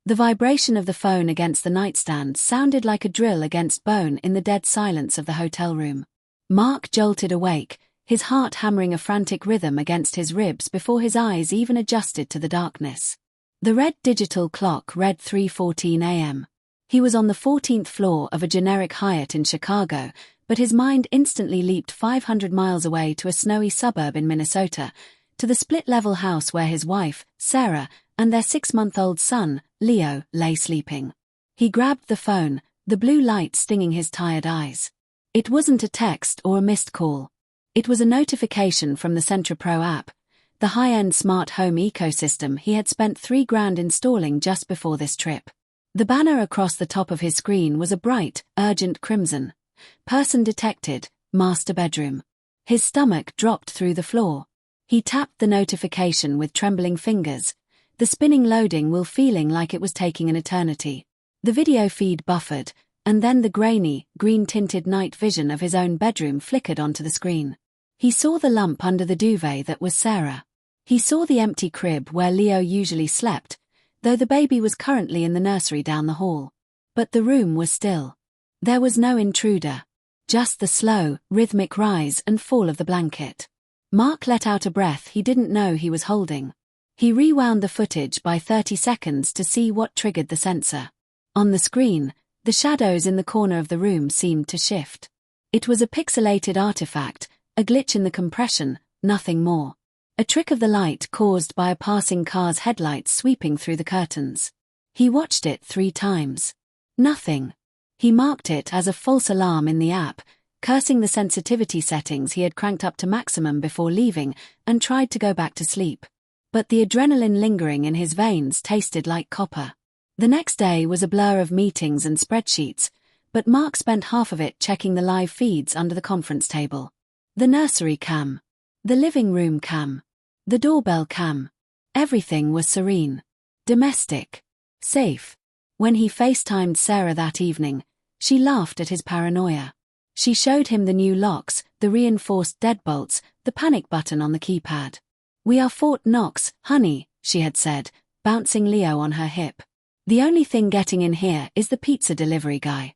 The vibration of the phone against the nightstand sounded like a drill against bone in the dead silence of the hotel room. Mark jolted awake, his heart hammering a frantic rhythm against his ribs before his eyes even adjusted to the darkness. The red digital clock read 3:14 a.m. He was on the 14th floor of a generic Hyatt in Chicago, but his mind instantly leaped 500 miles away to a snowy suburb in Minnesota, to the split-level house where his wife, Sarah, and their 6-month-old son, Leo, lay sleeping. He grabbed the phone, the blue light stinging his tired eyes. It wasn't a text or a missed call. It was a notification from the CentraPro app, the high-end smart home ecosystem he had spent $3,000 installing just before this trip. The banner across the top of his screen was a bright, urgent crimson. Person detected, master bedroom. His stomach dropped through the floor. He tapped the notification with trembling fingers, the spinning loading wheel feeling like it was taking an eternity. The video feed buffered, and then the grainy, green-tinted night vision of his own bedroom flickered onto the screen. He saw the lump under the duvet that was Sarah. He saw the empty crib where Leo usually slept, though the baby was currently in the nursery down the hall. But the room was still. There was no intruder. Just the slow, rhythmic rise and fall of the blanket. Mark let out a breath he didn't know he was holding. He rewound the footage by 30 seconds to see what triggered the sensor. On the screen, the shadows in the corner of the room seemed to shift. It was a pixelated artifact, a glitch in the compression, nothing more. A trick of the light caused by a passing car's headlights sweeping through the curtains. He watched it 3 times. Nothing. He marked it as a false alarm in the app, cursing the sensitivity settings he had cranked up to maximum before leaving, and tried to go back to sleep. But the adrenaline lingering in his veins tasted like copper. The next day was a blur of meetings and spreadsheets, but Mark spent half of it checking the live feeds under the conference table. The nursery cam. The living room cam. The doorbell cam. Everything was serene. Domestic. Safe. When he FaceTimed Sarah that evening, she laughed at his paranoia. She showed him the new locks, the reinforced deadbolts, the panic button on the keypad. "We are Fort Knox, honey," she had said, bouncing Leo on her hip. "The only thing getting in here is the pizza delivery guy."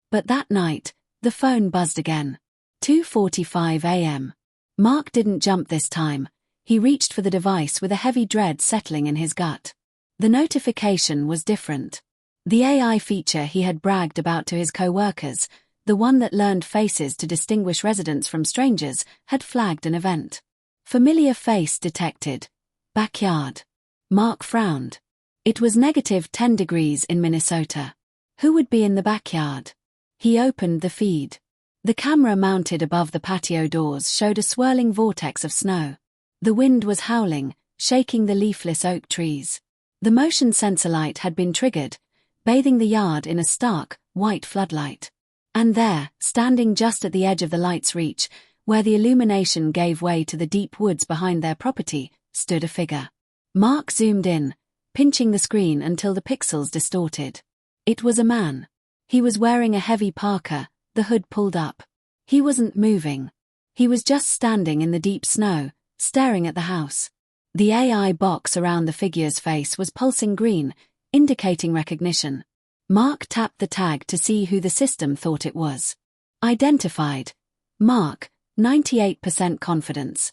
But that night, the phone buzzed again. 2:45 a.m. Mark didn't jump this time. He reached for the device with a heavy dread settling in his gut. The notification was different. The AI feature he had bragged about to his co-workers, the one that learned faces to distinguish residents from strangers, had flagged an event. Familiar face detected. Backyard. Mark frowned. It was -10 degrees in Minnesota. Who would be in the backyard? He opened the feed. The camera mounted above the patio doors showed a swirling vortex of snow. The wind was howling, shaking the leafless oak trees. The motion sensor light had been triggered, bathing the yard in a stark, white floodlight. And there, standing just at the edge of the light's reach, where the illumination gave way to the deep woods behind their property, stood a figure. Mark zoomed in, pinching the screen until the pixels distorted. It was a man. He was wearing a heavy parka, the hood pulled up. He wasn't moving. He was just standing in the deep snow, staring at the house. The AI box around the figure's face was pulsing green, indicating recognition. Mark tapped the tag to see who the system thought it was. Identified. Mark, 98% confidence.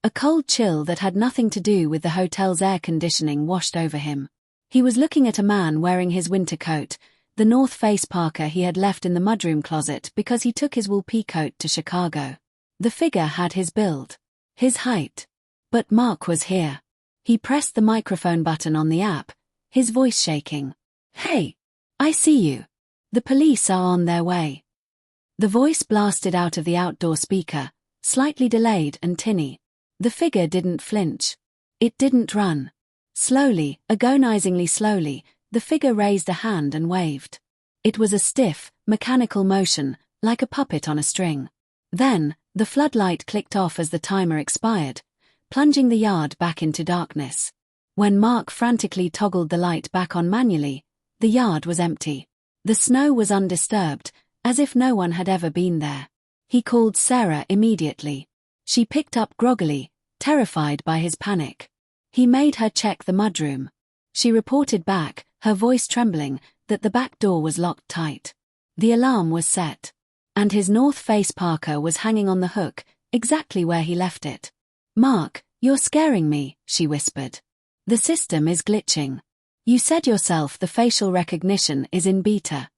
A cold chill that had nothing to do with the hotel's air conditioning washed over him. He was looking at a man wearing his winter coat, the North Face parka he had left in the mudroom closet because he took his wool peacoat to Chicago. The figure had his build, his height. But Mark was here. He pressed the microphone button on the app, his voice shaking. "Hey, I see you. The police are on their way." The voice blasted out of the outdoor speaker, slightly delayed and tinny. The figure didn't flinch. It didn't run. Slowly, agonizingly slowly, the figure raised a hand and waved. It was a stiff, mechanical motion, like a puppet on a string. Then, the floodlight clicked off as the timer expired, plunging the yard back into darkness. When Mark frantically toggled the light back on manually, the yard was empty. The snow was undisturbed, as if no one had ever been there. He called Sarah immediately. She picked up groggily, terrified by his panic. He made her check the mudroom. She reported back, her voice trembling, that the back door was locked tight. The alarm was set. And his North Face parka was hanging on the hook, exactly where he left it. "Mark, you're scaring me," she whispered. "The system is glitching. You said yourself the facial recognition is in beta."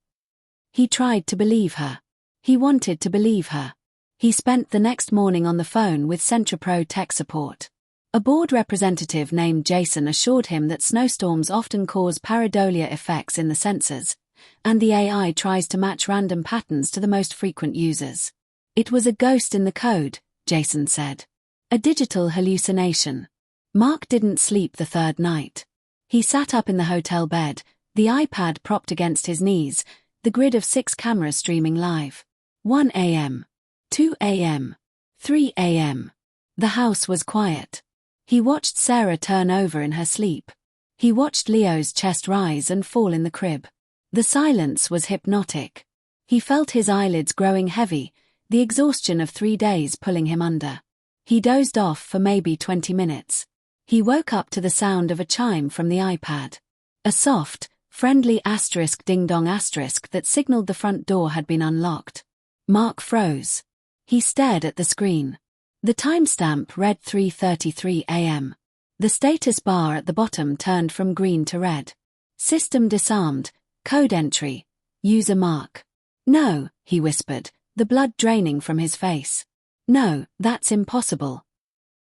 He tried to believe her. He wanted to believe her. He spent the next morning on the phone with CentraPro tech support. A board representative named Jason assured him that snowstorms often cause pareidolia effects in the sensors, and the AI tries to match random patterns to the most frequent users. "It was a ghost in the code," Jason said. "A digital hallucination." Mark didn't sleep the third night. He sat up in the hotel bed, the iPad propped against his knees, the grid of 6 cameras streaming live. 1 a.m. 2 a.m. 3 a.m. The house was quiet. He watched Sarah turn over in her sleep. He watched Leo's chest rise and fall in the crib. The silence was hypnotic. He felt his eyelids growing heavy, the exhaustion of 3 days pulling him under. He dozed off for maybe 20 minutes. He woke up to the sound of a chime from the iPad. A soft, friendly ding-dong that signaled the front door had been unlocked. Mark froze. He stared at the screen. The timestamp read 3:33 a.m. The status bar at the bottom turned from green to red. System disarmed, code entry, user Mark. "No," he whispered, the blood draining from his face. "No, that's impossible."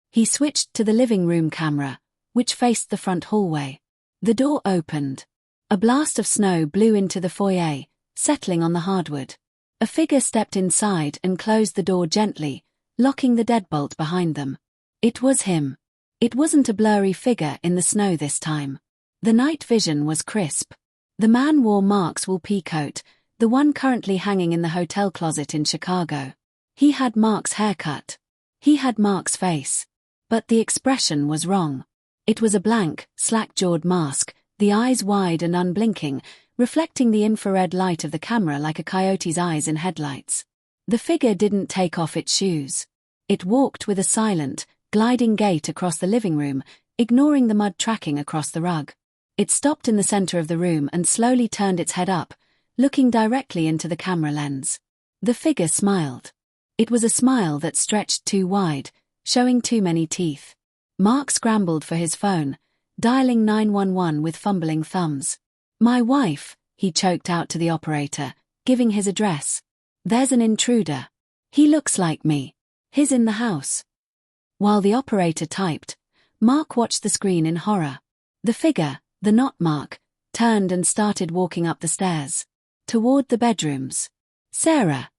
He switched to the living room camera, which faced the front hallway. The door opened. A blast of snow blew into the foyer, settling on the hardwood. A figure stepped inside and closed the door gently, locking the deadbolt behind them. It was him. It wasn't a blurry figure in the snow this time. The night vision was crisp. The man wore Mark's wool pea coat, the one currently hanging in the hotel closet in Chicago. He had Mark's haircut. He had Mark's face. But the expression was wrong. It was a blank, slack-jawed mask, the eyes wide and unblinking, reflecting the infrared light of the camera like a coyote's eyes in headlights. The figure didn't take off its shoes. It walked with a silent, gliding gait across the living room, ignoring the mud tracking across the rug. It stopped in the center of the room and slowly turned its head up, looking directly into the camera lens. The figure smiled. It was a smile that stretched too wide, showing too many teeth. Mark scrambled for his phone, dialing 911 with fumbling thumbs. "My wife," he choked out to the operator, giving his address. "There's an intruder. He looks like me. He's in the house." While the operator typed, Mark watched the screen in horror. The figure, the not Mark, turned and started walking up the stairs. Toward the bedrooms. "Sarah!"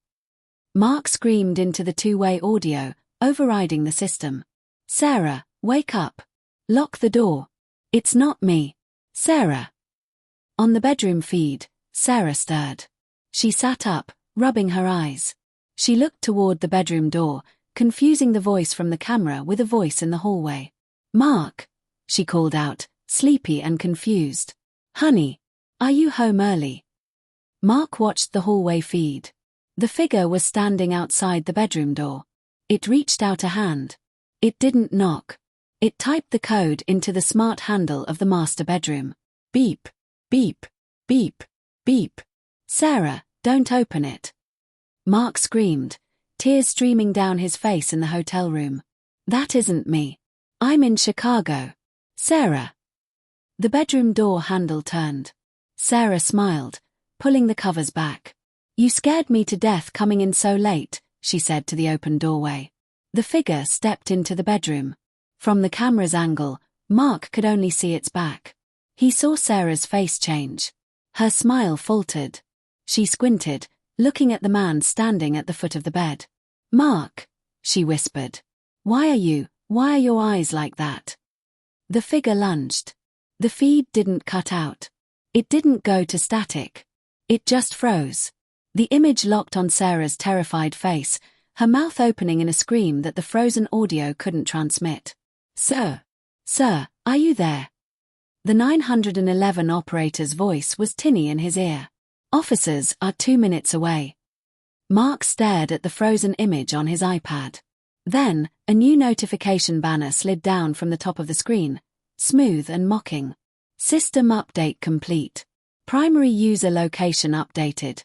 Mark screamed into the two-way audio, overriding the system. "Sarah, wake up. Lock the door. It's not me. Sarah." On the bedroom feed, Sarah stirred. She sat up, rubbing her eyes. She looked toward the bedroom door, confusing the voice from the camera with a voice in the hallway. "Mark," she called out, sleepy and confused. "Honey, are you home early?" Mark watched the hallway feed. The figure was standing outside the bedroom door. It reached out a hand. It didn't knock. It typed the code into the smart handle of the master bedroom. "Beep, beep, beep, beep. Sarah, don't open it." Mark screamed, tears streaming down his face in the hotel room. "That isn't me. I'm in Chicago. Sarah." The bedroom door handle turned. Sarah smiled, pulling the covers back. "You scared me to death coming in so late," she said to the open doorway. The figure stepped into the bedroom. From the camera's angle, Mark could only see its back. He saw Sarah's face change. Her smile faltered. She squinted, looking at the man standing at the foot of the bed. "Mark," she whispered. Why are your eyes like that?" The figure lunged. The feed didn't cut out. It didn't go to static. It just froze. The image locked on Sarah's terrified face, her mouth opening in a scream that the frozen audio couldn't transmit. Sir, are you there?" The 911 operator's voice was tinny in his ear. "Officers are 2 minutes away." Mark stared at the frozen image on his iPad. Then, a new notification banner slid down from the top of the screen, smooth and mocking. System update complete. Primary user location updated.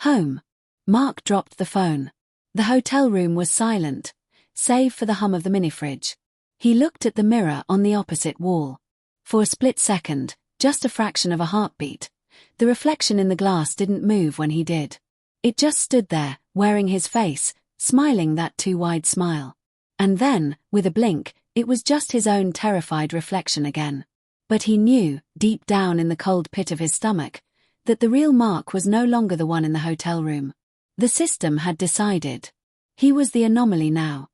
Home. Mark dropped the phone. The hotel room was silent, save for the hum of the mini-fridge. He looked at the mirror on the opposite wall. For a split second, just a fraction of a heartbeat, the reflection in the glass didn't move when he did. It just stood there, wearing his face, smiling that too wide smile. And then, with a blink, it was just his own terrified reflection again. But he knew, deep down in the cold pit of his stomach, that the real Mark was no longer the one in the hotel room. The system had decided. He was the anomaly now.